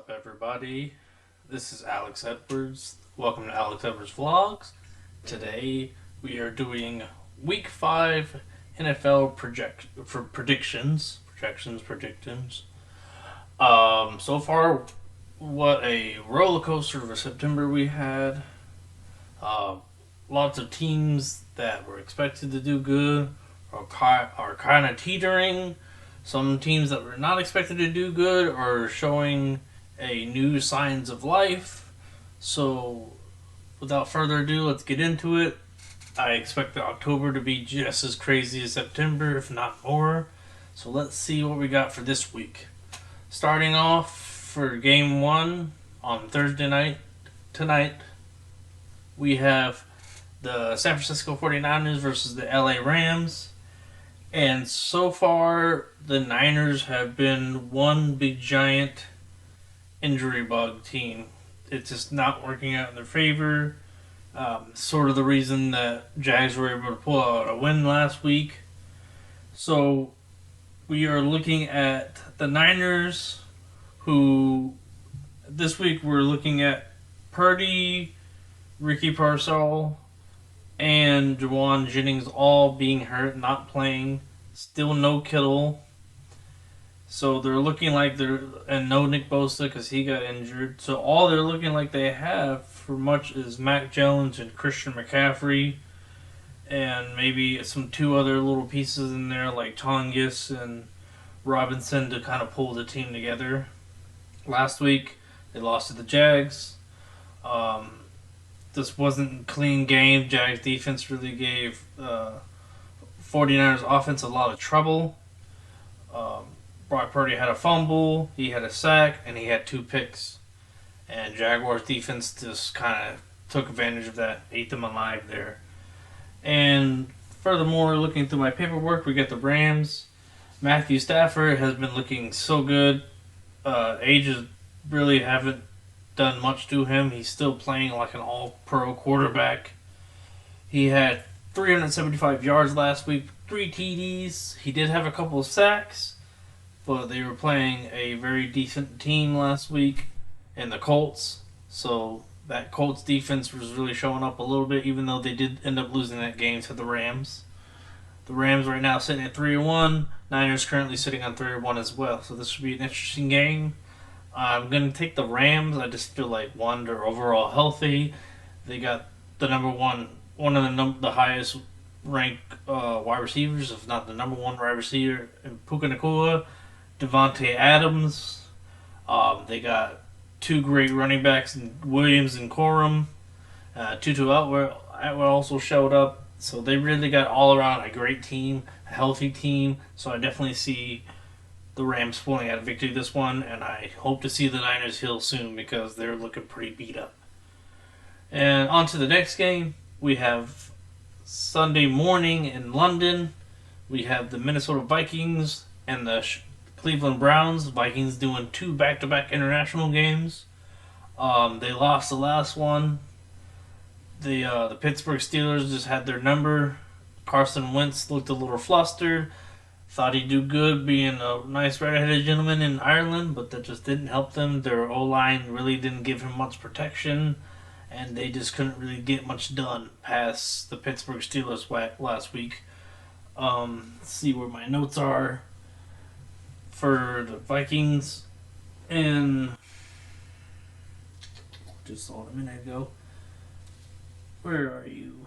up, everybody? This is Alex Edwards. Welcome to Alex Edwards Vlogs. Today we are doing Week 5 NFL predictions. So far, what a roller coaster of a September we had. Uh, Lots of teams that were expected to do good are kind of teetering. Some teams that were not expected to do good are showing a new signs of life. So, without further ado, let's get into it. I expect October to be just as crazy as September, if not more. So let's see what we got for this week. Starting off for game one on Thursday night tonight, we have the San Francisco 49ers versus the LA Rams. And so far, the Niners have been one big giant injury bug team. It's just not working out in their favor. Sort of the reason that Jags were able to pull out a win last week. So we are looking at the Niners, who this week we're looking at Purdy, Ricky Parcell, and Juwan Jennings all being hurt, not playing. Still no Kittle. So they're looking like and no Nick Bosa because he got injured. So all they're looking like they have for much is Mac Jones and Christian McCaffrey, and maybe some two other little pieces in there like Tongus and Robinson to kind of pull the team together. Last week they lost to the Jags. This wasn't a clean game. Jags defense really gave 49ers offense a lot of trouble. Brock Purdy had a fumble, he had a sack, and he had two picks. And Jaguars defense just kind of took advantage of that, ate them alive there. And furthermore, looking through my paperwork, we get the Rams. Matthew Stafford has been looking so good. Ages really haven't done much to him. He's still playing like an all-pro quarterback. He had 375 yards last week, 3 TDs. He did have a couple of sacks, but they were playing a very decent team last week in the Colts. So that Colts defense was really showing up a little bit, even though they did end up losing that game to the Rams. The Rams right now sitting at 3-1. Niners currently sitting on 3-1 as well. So this should be an interesting game. I'm going to take the Rams. I just feel like, one, they're overall healthy. They got the number one of the highest ranked wide receivers, if not the number one wide receiver, in Puka Nacua, Devontae Adams. They got two great running backs in Williams and Corum. Tutu Atwell also showed up. So they really got all around a great team, a healthy team. So I definitely see the Rams pulling out a victory this one, and I hope to see the Niners heal soon because they're looking pretty beat up. And on to the next game. We have Sunday morning in London. We have the Minnesota Vikings and the Cleveland Browns. Vikings doing 2 back-to-back international games. They lost the last one. The Pittsburgh Steelers just had their number. Carson Wentz looked a little flustered. Thought he'd do good being a nice red-headed gentleman in Ireland, but that just didn't help them. Their O-line really didn't give him much protection, and they just couldn't really get much done past the Pittsburgh Steelers last week. Let's see where my notes are for the Vikings. And just saw it a minute ago. Where are you?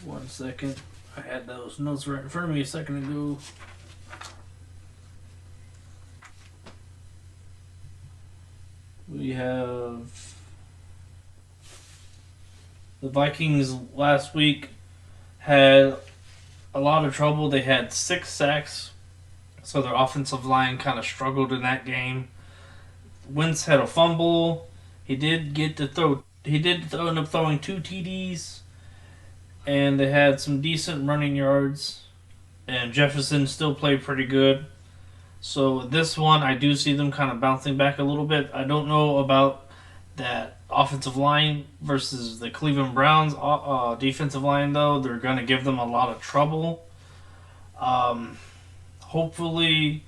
1 second. I had those notes right in front of me a second ago. We have the Vikings last week had a lot of trouble. They had 6 sacks, so their offensive line kind of struggled in that game. Wentz had a fumble. He did end up throwing 2 TDs. And they had some decent running yards. And Jefferson still played pretty good. So this one, I do see them kind of bouncing back a little bit. I don't know about that offensive line versus the Cleveland Browns defensive line, though. They're going to give them a lot of trouble. Hopefully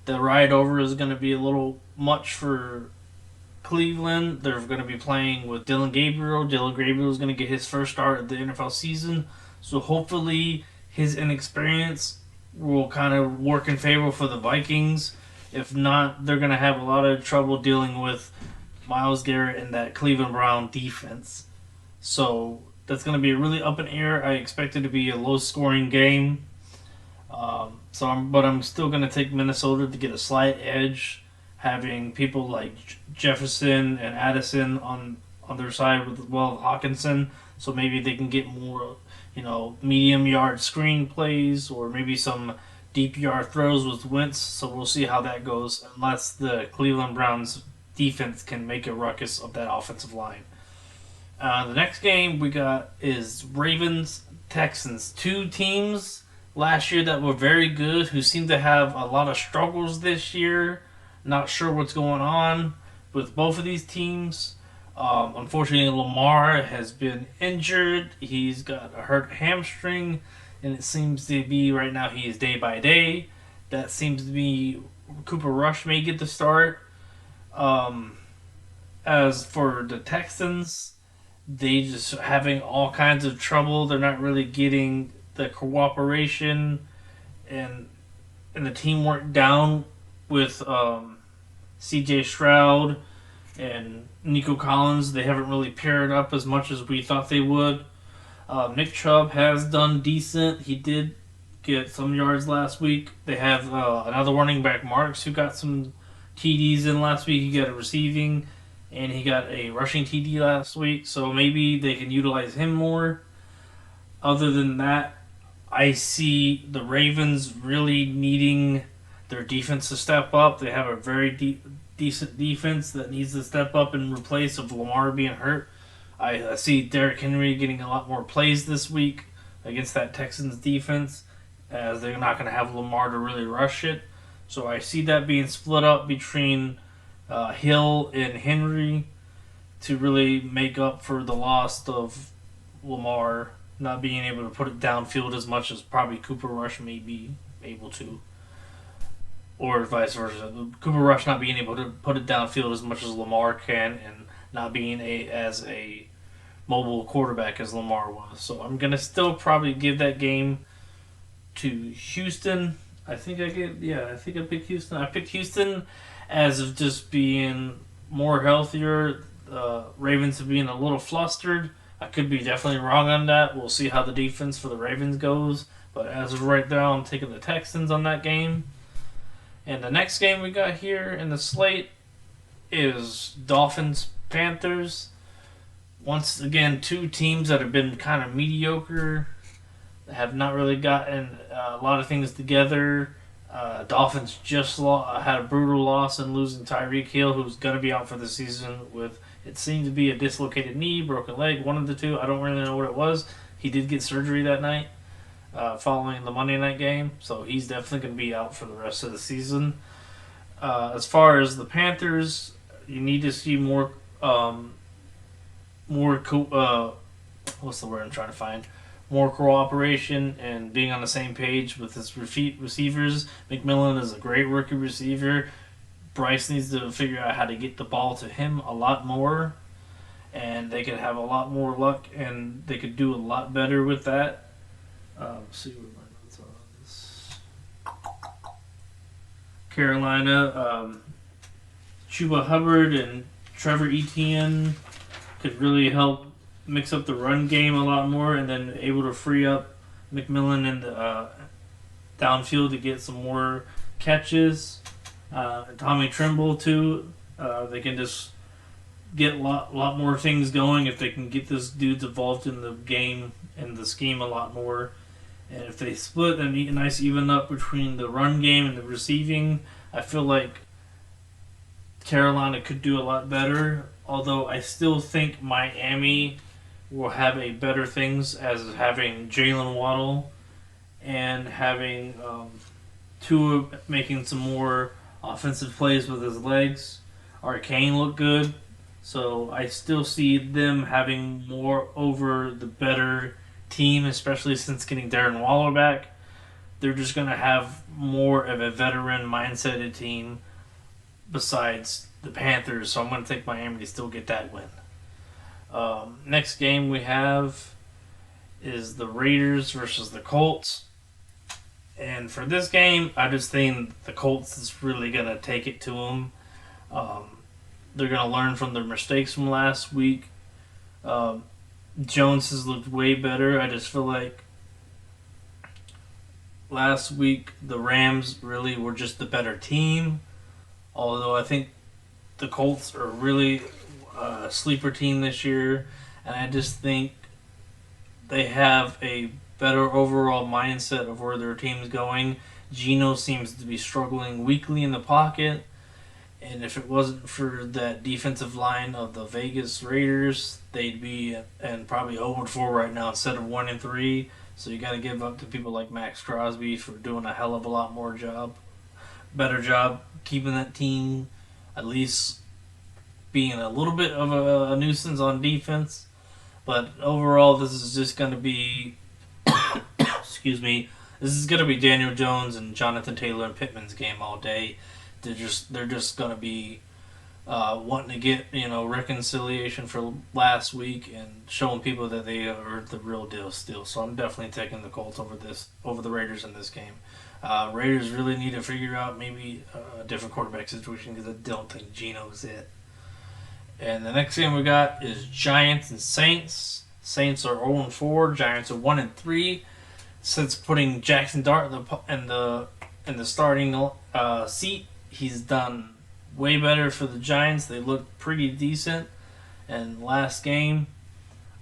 The ride over is going to be a little much for Cleveland. They're going to be playing with Dylan Gabriel. Dylan Gabriel is going to get his first start of the NFL season. So hopefully his inexperience will kind of work in favor for the Vikings. If not, they're going to have a lot of trouble dealing with Myles Garrett and that Cleveland Brown defense. So that's going to be really up in air. I expect it to be a low scoring game. But I'm still going to take Minnesota to get a slight edge, having people like Jefferson and Addison on their side with Hawkinson. So maybe they can get more, medium yard screen plays or maybe some deep yard throws with Wentz. So we'll see how that goes, unless the Cleveland Browns defense can make a ruckus of that offensive line. The next game we got is Ravens Texans. Two teams last year that were very good who seem to have a lot of struggles this year. Not sure what's going on with both of these teams. Unfortunately, Lamar has been injured. He's got a hurt hamstring, and it seems to be right now he is day by day. That seems to be Cooper Rush may get the start. As for the Texans, they just having all kinds of trouble. They're not really getting the cooperation and the teamwork down with C.J. Stroud and Nico Collins. They haven't really paired up as much as we thought they would. Nick Chubb has done decent. He did get some yards last week. They have another running back, Marks, who got some TDs in last week. He got a receiving and he got a rushing TD last week. So maybe they can utilize him more. Other than that, I see the Ravens really needing their defense to step up. They have a very decent defense that needs to step up in replace of Lamar being hurt. I see Derrick Henry getting a lot more plays this week against that Texans defense, as they're not going to have Lamar to really rush it. So I see that being split up between Hill and Henry to really make up for the loss of Lamar not being able to put it downfield as much as probably Cooper Rush may be able to. Or vice versa. Cooper Rush not being able to put it downfield as much as Lamar can, and not being as a mobile quarterback as Lamar was. So I'm going to still probably give that game to Houston. I think I picked Houston. I picked Houston as of just being more healthier. Ravens have been a little flustered. I could be definitely wrong on that. We'll see how the defense for the Ravens goes. But as of right now, I'm taking the Texans on that game. And the next game we got here in the slate is Dolphins-Panthers. Once again, two teams that have been kind of mediocre, have not really gotten a lot of things together. Dolphins just had a brutal loss in losing Tyreek Hill, who's going to be out for the season with, it seemed to be a dislocated knee, broken leg, one of the two. I don't really know what it was. He did get surgery that night following the Monday night game, so he's definitely going to be out for the rest of the season. As far as the Panthers, you need to see more what's the word I'm trying to find? More cooperation and being on the same page with his receivers. McMillan is a great rookie receiver. Bryce needs to figure out how to get the ball to him a lot more, and they could have a lot more luck, and they could do a lot better with that. See where my notes are on this. Carolina, Chuba Hubbard and Trevor Etienne could really help mix up the run game a lot more, and then able to free up McMillan in the downfield to get some more catches. Tommy Tremble too. They can just get a lot more things going if they can get this dudes involved in the game and the scheme a lot more. And if they split and a nice even up between the run game and the receiving, I feel like Carolina could do a lot better. Although I still think Miami will have a better things as having Jalen Waddle and having Tua making some more offensive plays with his legs. Arcane looked good. So I still see them having more over the better team, especially since getting Darren Waller back. they're just going to have more of a veteran mindseted team besides the Panthers. So I'm going to take Miami to still get that win. Next game we have is the Raiders versus the Colts. And for this game, I just think the Colts is really going to take it to them. They're going to learn from their mistakes from last week. Jones has looked way better. I just feel like last week the Rams really were just the better team. Although I think the Colts are really a sleeper team this year. And I just think they have a better overall mindset of where their team's going. Geno seems to be struggling weakly in the pocket. And if it wasn't for that defensive line of the Vegas Raiders, they'd be and probably 0-4 right now instead of 1-3. So you got to give up to people like Max Crosby for doing a hell of a lot better job keeping that team at least being a little bit of a nuisance on defense. But overall, this is just going to be, excuse me, this is going to be Daniel Jones and Jonathan Taylor and Pittman's game all day. They're just going to be wanting to get reconciliation for last week and showing people that they are the real deal still. So I'm definitely taking the Colts over the Raiders in this game. Raiders really need to figure out maybe a different quarterback situation because I don't think Geno's it. And the next game we got is Giants and Saints. Saints are 0-4. Giants are 1-3. Since putting Jackson Dart in the starting seat, he's done way better for the Giants. They looked pretty decent. And last game,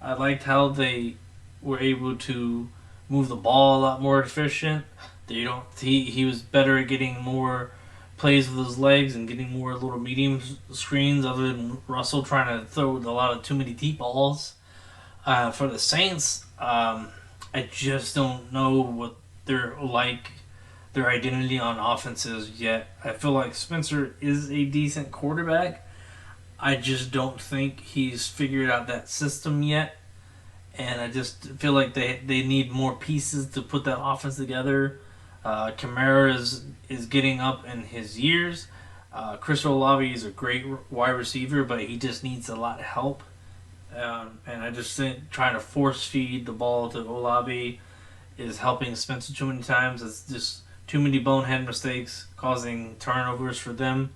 I liked how they were able to move the ball a lot more efficient. He was better at getting more plays with his legs and getting more little medium screens other than Russell trying to throw a lot of too many deep balls. For the Saints, I just don't know what they're like. Their identity on offenses yet. I feel like Spencer is a decent quarterback. I just don't think he's figured out that system yet. And I just feel like they need more pieces to put that offense together. Kamara is getting up in his years. Chris Olave is a great wide receiver, but he just needs a lot of help. And I just think trying to force feed the ball to Olave is helping Spencer too many times. It's just too many bonehead mistakes causing turnovers for them.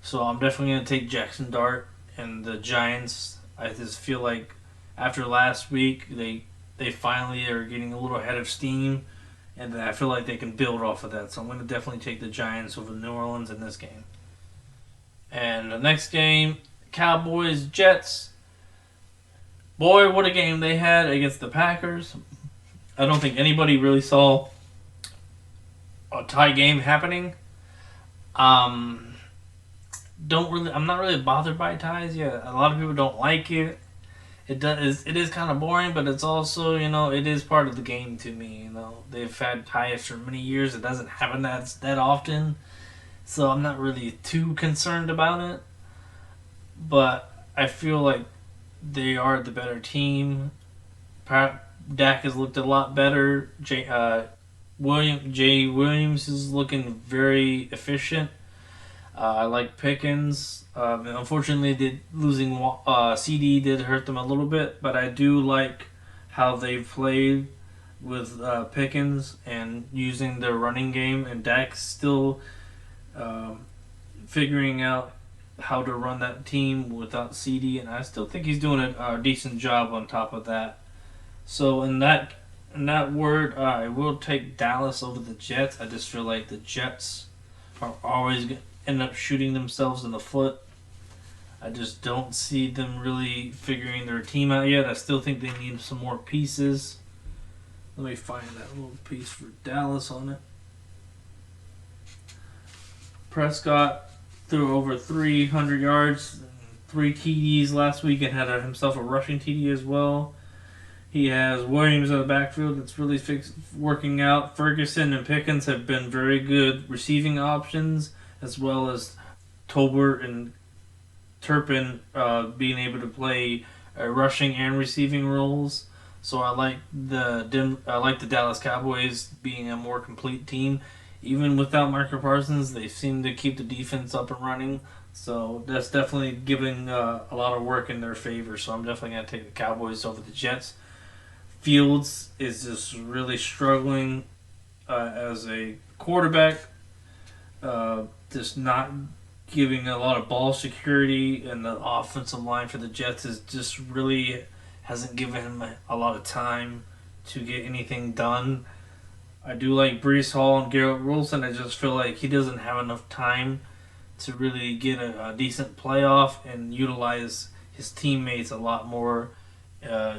So I'm definitely going to take Jackson Dart and the Giants. I just feel like after last week, they finally are getting a little ahead of steam. And I feel like they can build off of that. So I'm going to definitely take the Giants over New Orleans in this game. And the next game, Cowboys-Jets. Boy, what a game they had against the Packers. I don't think anybody really saw a tie game happening. I'm not really bothered by ties yet. A lot of people don't like it. It is kind of boring, but it's also, it is part of the game to me. They've had ties for many years. It doesn't happen that often, so I'm not really too concerned about it. But I feel like they are the better team. Dak has looked a lot better. Jay Williams is looking very efficient. I like Pickens. Unfortunately, losing CD did hurt them a little bit, but I do like how they've played with Pickens and using their running game, and Dak still figuring out how to run that team without CD, and I still think he's doing a decent job on top of that. So in that word, I will take Dallas over the Jets. I just feel like the Jets are always going to end up shooting themselves in the foot. I just don't see them really figuring their team out yet. I still think they need some more pieces. Let me find that little piece for Dallas on it. Prescott threw over 300 yards, 3 TDs last week, and had himself a rushing TD as well. He has Williams in the backfield that's really working out. Ferguson and Pickens have been very good receiving options, as well as Tolbert and Turpin being able to play rushing and receiving roles. So I like the Dallas Cowboys being a more complete team. Even without Micah Parsons, they seem to keep the defense up and running. So that's definitely giving a lot of work in their favor. So I'm definitely going to take the Cowboys over the Jets. Fields is just really struggling as a quarterback, just not giving a lot of ball security, and the offensive line for the Jets is just really hasn't given him a lot of time to get anything done. I do like Brees Hall and Garrett Wilson. I just feel like he doesn't have enough time to really get a decent playoff and utilize his teammates a lot more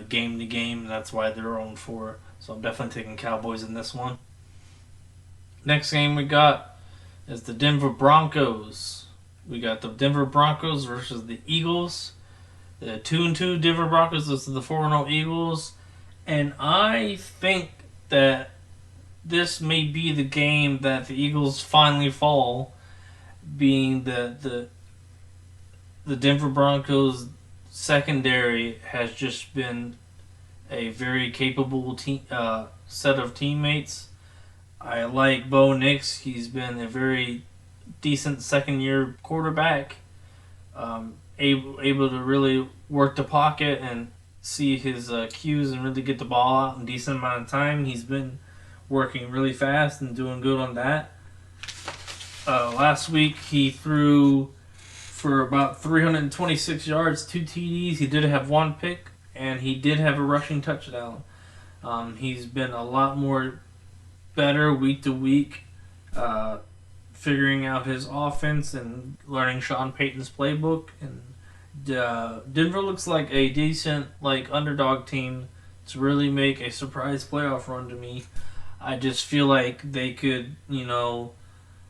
game to game. That's why they're 0-4. So I'm definitely taking Cowboys in this one. Next game we got is the Denver Broncos. We got the Denver Broncos versus the Eagles. The 2-2 Denver Broncos versus the 4-0 Eagles. And I think that this may be the game that the Eagles finally fall, being the Denver Broncos secondary has just been a very capable set of teammates. I like Bo Nix. He's been a very decent second-year quarterback, able to really work the pocket and see his cues and really get the ball out in a decent amount of time. He's been working really fast and doing good on that. Last week he threw for about 326 yards, 2 TDs. He did have 1 pick, and he did have a rushing touchdown. He's been a lot more better week to week, figuring out his offense and learning Sean Payton's playbook. And Denver looks like a decent underdog team to really make a surprise playoff run to me. I just feel like they could,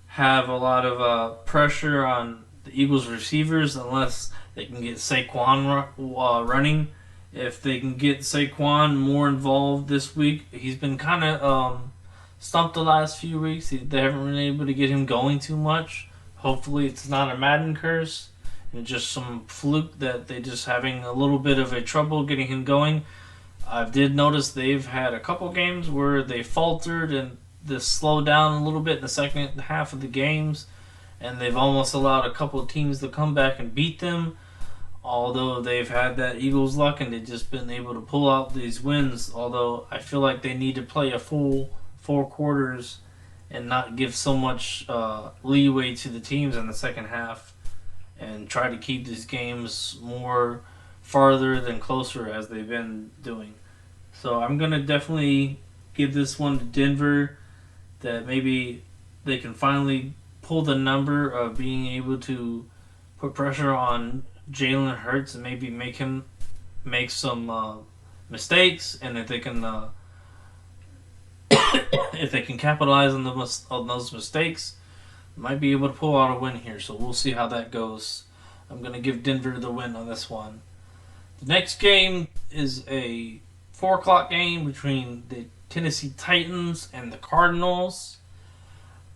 have a lot of pressure on the Eagles receivers unless they can get Saquon running. If they can get Saquon more involved this week, he's been kind of stumped the last few weeks. They haven't been able to get him going too much. Hopefully it's not a Madden curse and just some fluke that they're just having a little bit of a trouble getting him going. I did notice they've had a couple games where they faltered and they slowed down a little bit in the second half of the games, and they've almost allowed a couple of teams to come back and beat them. Although they've had that Eagles luck and they've just been able to pull out these wins. Although I feel like they need to play a full 4 quarters and not give so much leeway to the teams in the second half, and try to keep these games more farther than closer as they've been doing. So I'm going to definitely give this one to Denver, that maybe they can finally pull the number of being able to put pressure on Jalen Hurts and maybe make him make some mistakes, and if they can if they can capitalize on those mistakes, might be able to pull out a win here. So we'll see how that goes. I'm going to give Denver the win on this one. The next game is a 4 o'clock game between the Tennessee Titans and the Cardinals.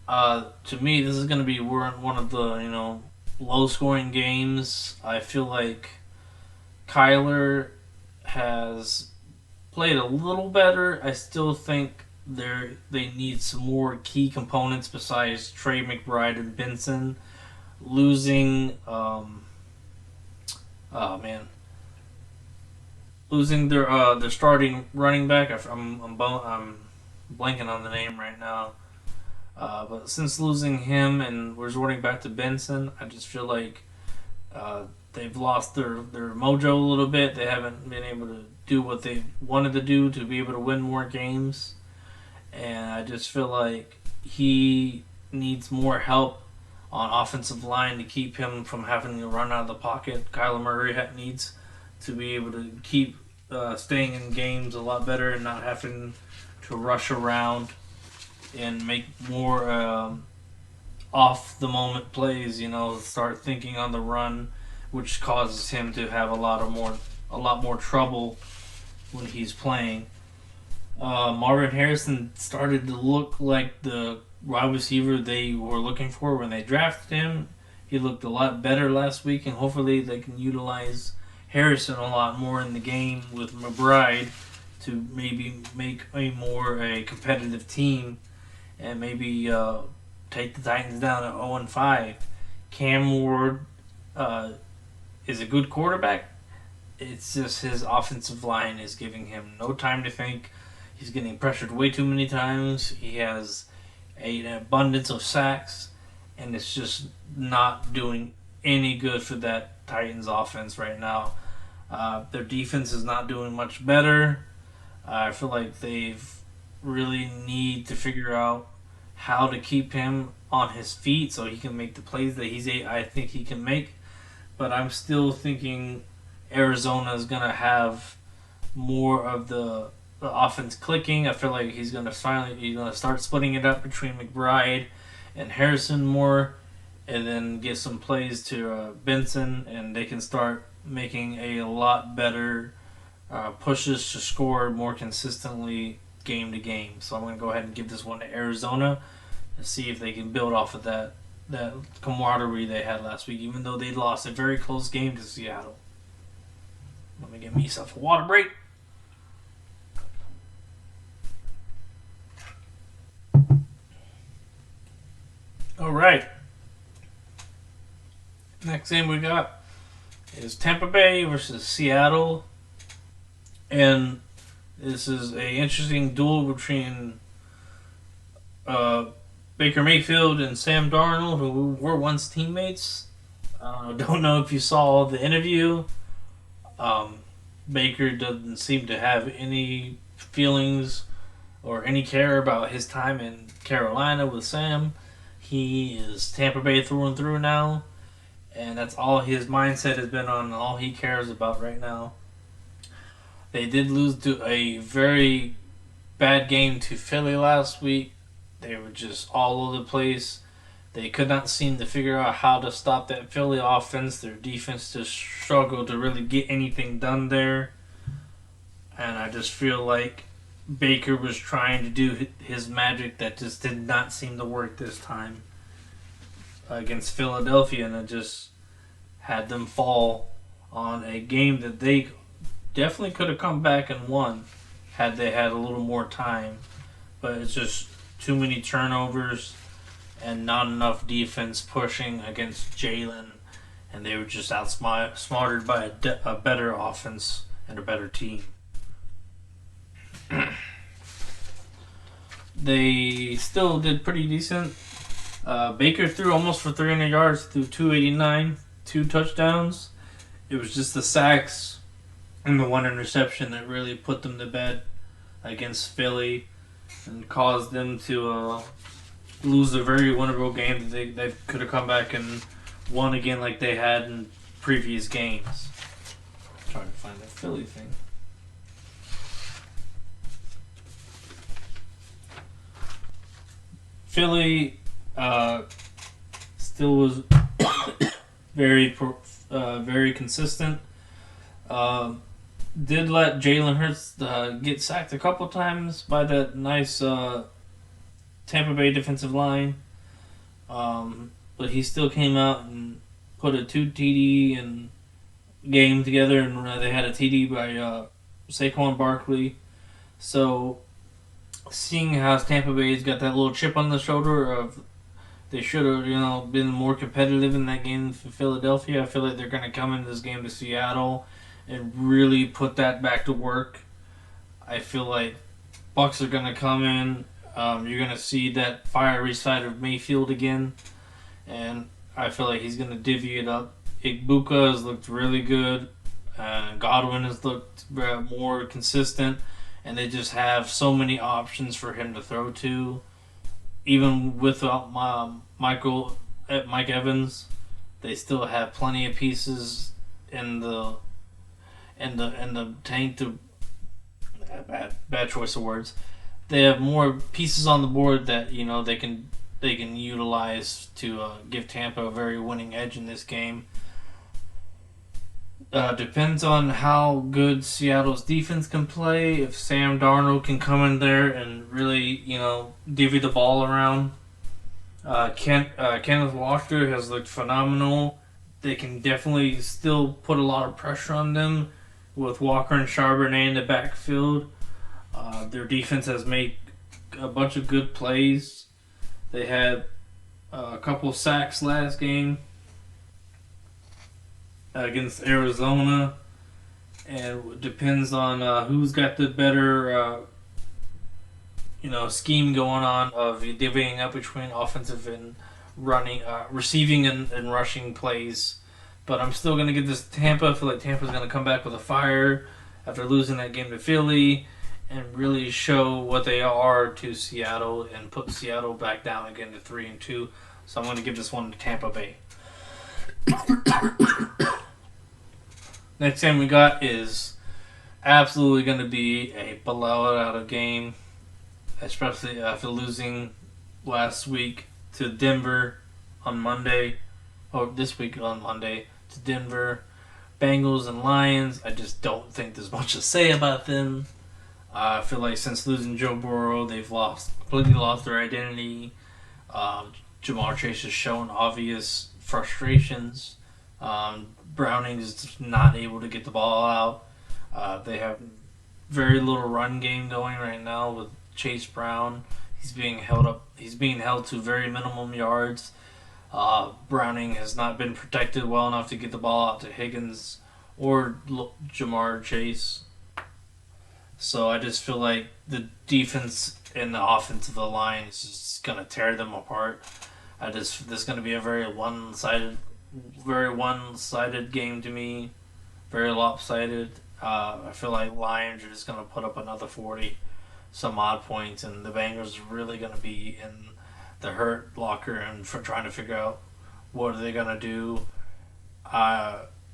To me, this is going to be one of the low-scoring games. I feel like Kyler has played a little better. I still think they need some more key components besides Trey McBride and Benson. Losing, losing their starting running back. I'm blanking on the name right now. But since losing him and resorting back to Benson, I just feel like they've lost their mojo a little bit. They haven't been able to do what they wanted to do to be able to win more games. And I just feel like he needs more help on offensive line to keep him from having to run out of the pocket. Kyler Murray needs to be able to keep staying in games a lot better and not having to rush around and make more off-the-moment plays. Start thinking on the run, which causes him to have a lot more trouble when he's playing. Marvin Harrison started to look like the wide receiver they were looking for when they drafted him. He looked a lot better last week, and hopefully they can utilize Harrison a lot more in the game with McBride to maybe make a competitive team and maybe take the Titans down at 0-5. Cam Ward is a good quarterback. It's just his offensive line is giving him no time to think. He's getting pressured way too many times. He has an abundance of sacks, and it's just not doing any good for that Titans offense right now. Their defense is not doing much better. I feel like they've really need to figure out how to keep him on his feet so he can make the plays that I think he can make. But I'm still thinking Arizona is gonna have more of the offense clicking. I feel like he's gonna start splitting it up between McBride and Harrison more, and then get some plays to Benson, and they can start making a lot better pushes to score more consistently game to game. So I'm going to go ahead and give this one to Arizona and see if they can build off of that camaraderie they had last week, even though they lost a very close game to Seattle. Let me get myself a water break. All right. Next game we got is Tampa Bay versus Seattle. And this is a interesting duel between Baker Mayfield and Sam Darnold, who were once teammates. Don't know if you saw the interview. Baker doesn't seem to have any feelings or any care about his time in Carolina with Sam. He is Tampa Bay through and through now, and that's all his mindset has been on, all he cares about right now. They did lose to a very bad game to Philly last week. They were just all over the place. They could not seem to figure out how to stop that Philly offense. Their defense just struggled to really get anything done there. And I just feel like Baker was trying to do his magic that just did not seem to work this time against Philadelphia, and it just had them fall on a game that they definitely could have come back and won had they had a little more time. But it's just too many turnovers and not enough defense pushing against Jalen, and they were just outsmarted by a better offense and a better team. They still did pretty decent. Baker threw almost for 300 yards, threw 289, 2 touchdowns. It was just the sacks and the 1 interception that really put them to bed against Philly and caused them to lose a very winnable game that they could have come back and won again like they had in previous games. I'm trying to find that Philly thing. Philly still was very consistent. Did let Jalen Hurts get sacked a couple times by that nice Tampa Bay defensive line, but he still came out and put a 2 TD and game together, and they had a TD by Saquon Barkley. So, seeing how Tampa Bay's got that little chip on the shoulder of they should have been more competitive in that game for Philadelphia, I feel like they're going to come into this game to Seattle and really put that back to work. I feel like Bucs are going to come in. You're going to see that fiery side of Mayfield again, and I feel like he's going to divvy it up. Igbuka has looked really good. Godwin has looked more consistent, and they just have so many options for him to throw to. Even without Mike Evans, they still have plenty of pieces in the tank to. Bad choice of words. They have more pieces on the board that they can utilize to give Tampa a very winning edge in this game. Depends on how good Seattle's defense can play. If Sam Darnold can come in there and really divvy the ball around. Kenneth Walker has looked phenomenal. They can definitely still put a lot of pressure on them with Walker and Charbonnet in the backfield. Their defense has made a bunch of good plays. They had a couple sacks last game against Arizona, and it depends on who's got the better scheme going on of divvying up between offensive and running, receiving and rushing plays. But I'm still gonna give this to Tampa. I feel like Tampa's gonna come back with a fire after losing that game to Philly and really show what they are to Seattle and put Seattle back down again to 3-2. So I'm gonna give this one to Tampa Bay. Next game we got is absolutely going to be a blowout out of game, especially after losing last week to Denver on Monday, or this week on Monday to Denver. Bengals and Lions, I just don't think there's much to say about them. I feel like since losing Joe Burrow, they've completely lost their identity. Jamar Chase has shown obvious frustrations. Browning is not able to get the ball out. They have very little run game going right now with Chase Brown. He's being held to very minimum yards. Browning has not been protected well enough to get the ball out to Higgins or Jamar Chase. So I just feel like the defense and the offensive line is just gonna tear them apart. This is gonna be a very one-sided game to me, very lopsided. I feel like Lions are just gonna put up another 40 some odd points, and the Bengals are really gonna be in the hurt locker and for trying to figure out what are they gonna do.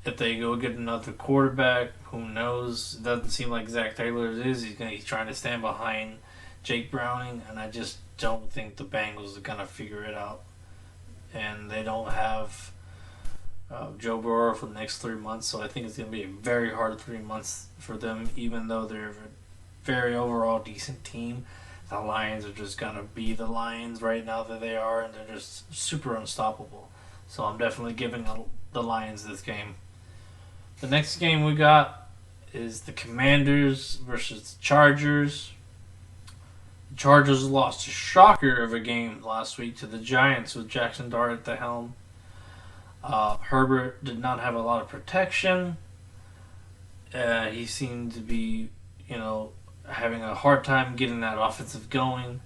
If they go get another quarterback, who knows? It doesn't seem like Zach Taylor is. He's trying to stand behind Jake Browning, and I just don't think the Bengals are gonna figure it out. And they don't have Joe Burrow for the next 3 months, so I think it's going to be a very hard 3 months for them, even though they're a very overall decent team. The Lions are just going to be the Lions right now that they are, and they're just super unstoppable. So I'm definitely giving the Lions this game. The next game we got is the Commanders versus the Chargers. The Chargers lost a shocker of a game last week to the Giants with Jackson Dart at the helm. Herbert did not have a lot of protection. He seemed to be, having a hard time getting that offensive going.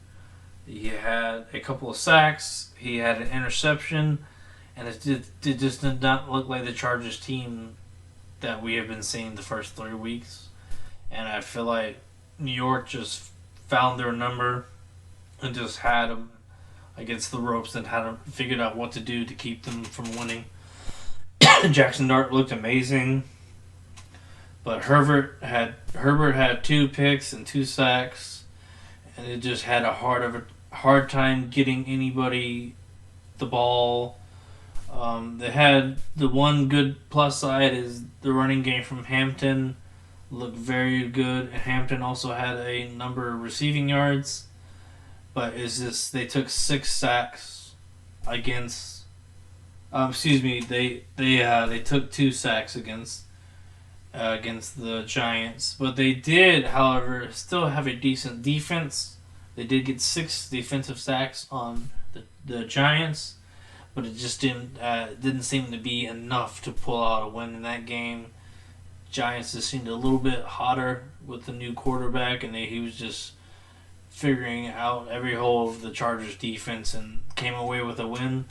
He had a couple of sacks. He had an interception. And it just did not look like the Chargers team that we have been seeing the first 3 weeks. And I feel like New York just found their number and just had them against the ropes and had them figured out what to do to keep them from winning. Jackson Dart looked amazing, but Herbert had 2 picks and 2 sacks, and it just had a hard time getting anybody the ball. They had the one good plus side is the running game from Hampton looked very good. Hampton also had a number of receiving yards, but they took 6 sacks against. They took 2 sacks against the Giants, but they did, however, still have a decent defense. They did get 6 defensive sacks on the Giants, but it just didn't seem to be enough to pull out a win in that game. Giants just seemed a little bit hotter with the new quarterback, and he was just figuring out every hole of the Chargers defense and came away with a win.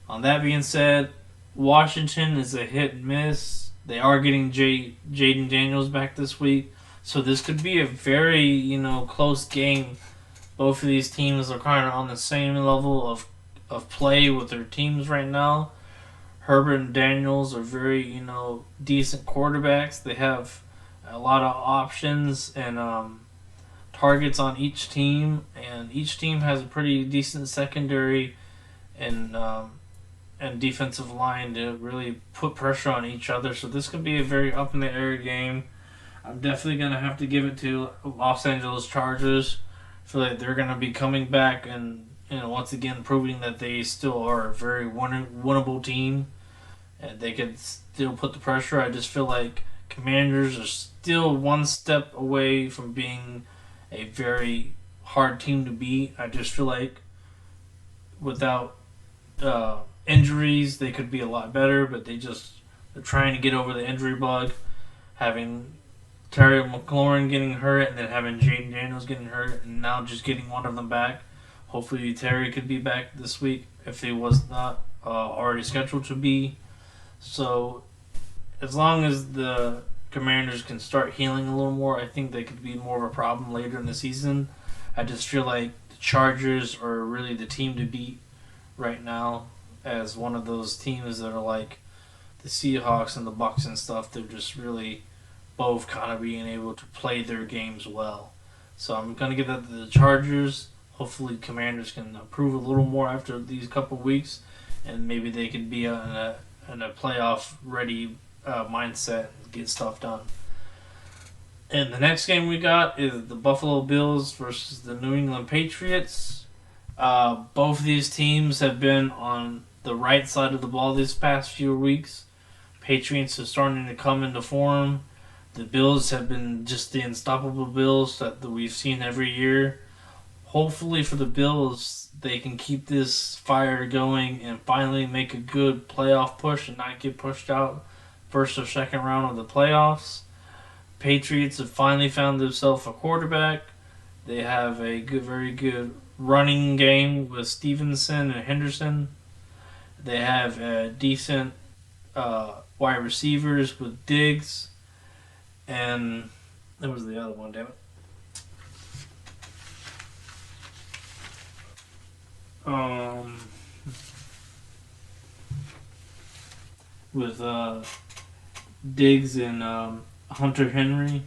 On that being said, Washington is a hit and miss. They are getting Jaden Daniels back this week, so this could be a very close game. Both of these teams are kind of on the same level of play with their teams right now. Herbert and Daniels are very decent quarterbacks. They have a lot of options and targets on each team, and each team has a pretty decent secondary and defensive line to really put pressure on each other. So this could be a very up in the air game. I'm definitely gonna have to give it to Los Angeles Chargers. I feel like they're gonna be coming back and once again proving that they still are a very winnable team, and they could still put the pressure. I just feel like Commanders are still one step away from being a very hard team to beat. I just feel like without injuries, they could be a lot better, but they're trying to get over the injury bug, having Terry McLaurin getting hurt, and then having Jaden Daniels getting hurt, and now just getting one of them back. Hopefully, Terry could be back this week if he was not already scheduled to be. So, as long as the Commanders can start healing a little more, I think they could be more of a problem later in the season. I just feel like the Chargers are really the team to beat right now, as one of those teams that are like the Seahawks and the Bucks and stuff. They're just really both kind of being able to play their games well. So I'm gonna give that to the Chargers. Hopefully, Commanders can improve a little more after these couple weeks, and maybe they can be in a playoff ready mindset and get stuff done. And the next game we got is the Buffalo Bills versus the New England Patriots. Both of these teams have been on the right side of the ball these past few weeks. Patriots are starting to come into form. The Bills have been just the unstoppable Bills that we've seen every year. Hopefully for the Bills, they can keep this fire going and finally make a good playoff push and not get pushed out first or second round of the playoffs. Patriots have finally found themselves a quarterback. They have a very good running game with Stevenson and Henderson. They have decent wide receivers with Diggs. And that was the other one, damn it. With Diggs and Hunter Henry.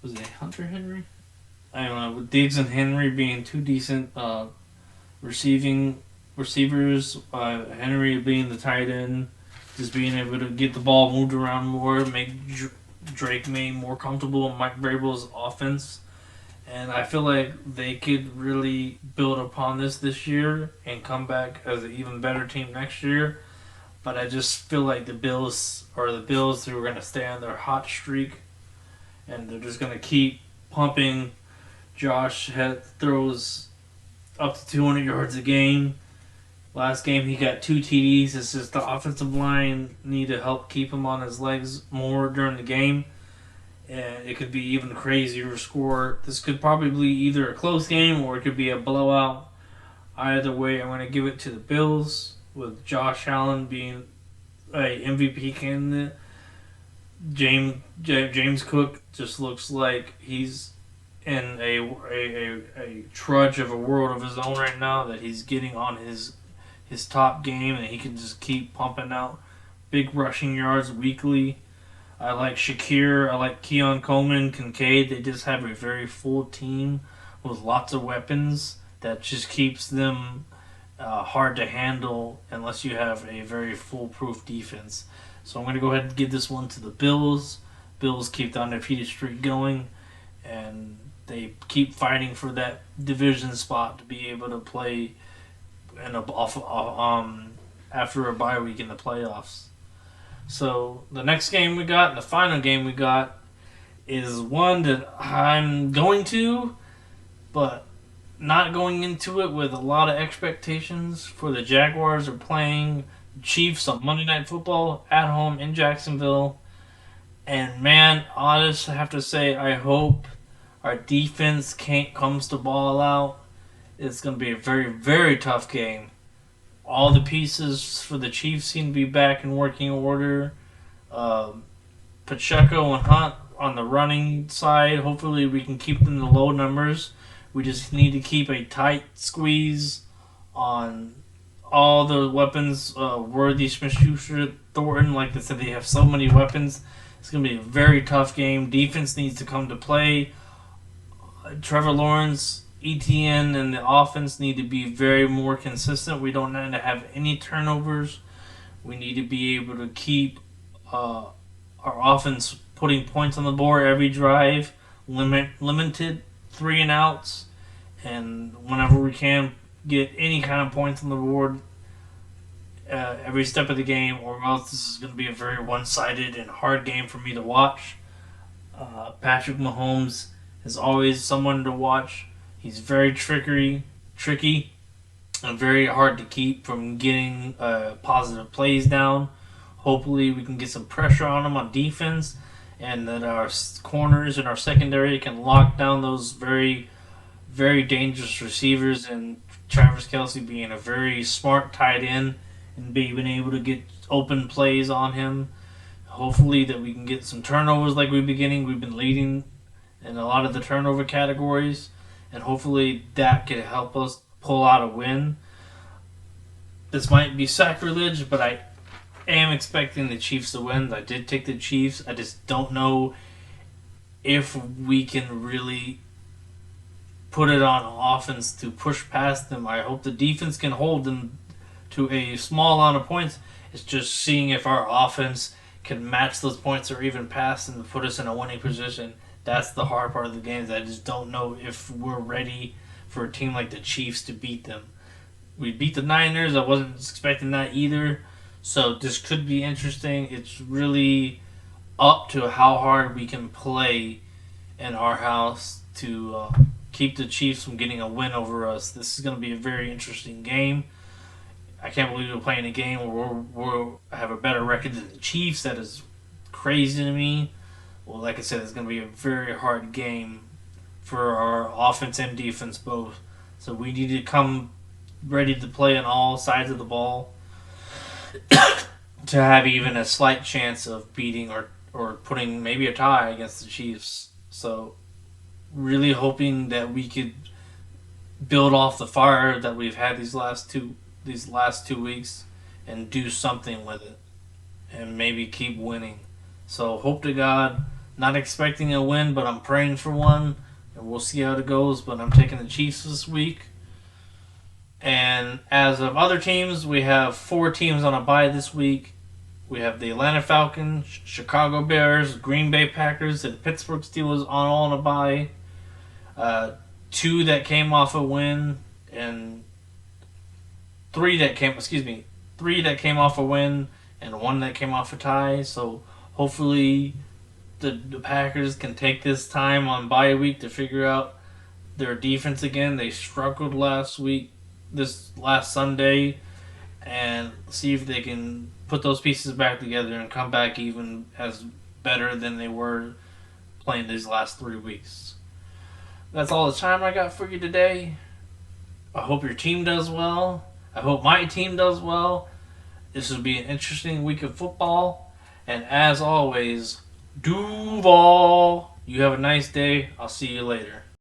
Was it Hunter Henry? I don't know. With Diggs and Henry being two decent receivers, Henry being the tight end, just being able to get the ball moved around more, make Drake May more comfortable in Mike Vrabel's offense. And I feel like they could really build upon this year and come back as an even better team next year. But I just feel like the Bills who are going to stay on their hot streak, and they're just going to keep pumping. Josh throws up to 200 yards a game. Last game he got 2 TDs. It's just the offensive line need to help keep him on his legs more during the game. And it could be even crazier score. This could probably be either a close game or it could be a blowout. Either way, I'm going to give it to the Bills, with Josh Allen being a MVP candidate. James Cook just looks like he's in a trudge of a world of his own right now, that he's getting on his top game, and he can just keep pumping out big rushing yards weekly. I like Shakir. I like Keon Coleman, Kincaid. They just have a very full team with lots of weapons that just keeps them hard to handle unless you have a very foolproof defense. So I'm going to go ahead and give this one to the Bills. Bills keep the undefeated streak going, and they keep fighting for that division spot to be able to play after a bye week in the playoffs. So the next game we got, and the final game we got, is one that I'm going to, but not going into it with a lot of expectations. For the Jaguars are playing Chiefs on Monday Night Football at home in Jacksonville. And man, I just have to say, I hope our defense comes to ball out. It's going to be a very, very tough game. All the pieces for the Chiefs seem to be back in working order. Pacheco and Hunt on the running side. Hopefully we can keep them to low numbers. We just need to keep a tight squeeze on all the weapons. Worthy, Smith-Schuster, Thornton, like I said, they have so many weapons. It's going to be a very tough game. Defense needs to come to play. Trevor Lawrence, ETN, and the offense need to be very more consistent. We don't need to have any turnovers. We need to be able to keep our offense putting points on the board every drive, limited 3 and outs, and whenever we can get any kind of points on the board every step of the game, or else this is going to be a very one-sided and hard game for me to watch. Patrick Mahomes is always someone to watch. He's very tricky, and very hard to keep from getting positive plays down. Hopefully, we can get some pressure on him on defense, and that our corners and our secondary can lock down those very dangerous receivers. And Travis Kelsey being a very smart tight end and being able to get open plays on him. Hopefully, that we can get some turnovers like we've been getting. We've been leading in a lot of the turnover categories, and hopefully that could help us pull out a win. This might be sacrilege, but I am expecting the Chiefs to win. I did take the Chiefs. I just don't know if we can really put it on offense to push past them. I hope the defense can hold them to a small amount of points. It's just seeing if our offense can match those points or even pass and put us in a winning position. That's the hard part of the games. I just don't know if we're ready for a team like the Chiefs to beat them. We beat the Niners. I wasn't expecting that either. So this could be interesting. It's really up to how hard we can play in our house to keep the Chiefs from getting a win over us. This is going to be a very interesting game. I can't believe we're playing a game where we'll have a better record than the Chiefs. That is crazy to me. Well, like I said, it's going to be a very hard game for our offense and defense both. So we need to come ready to play on all sides of the ball to have even a slight chance of beating or putting maybe a tie against the Chiefs. So really hoping that we could build off the fire that we've had these last 2 weeks and do something with it and maybe keep winning. So hope to God, not expecting a win, but I'm praying for one, and we'll see how it goes. But I'm taking the Chiefs this week. And as of other teams, we have 4 teams on a bye this week. We have the Atlanta Falcons, Chicago Bears, Green Bay Packers, and Pittsburgh Steelers all on a bye. 2 that came off a win, and 3 that came off a win, and 1 that came off a tie. So hopefully the Packers can take this time on bye week to figure out their defense again. They struggled this last Sunday, and see if they can put those pieces back together and come back even as better than they were playing these last 3 weeks. That's all the time I got for you today. I hope your team does well. I hope my team does well. This will be an interesting week of football. And as always, Duval. You have a nice day. I'll see you later.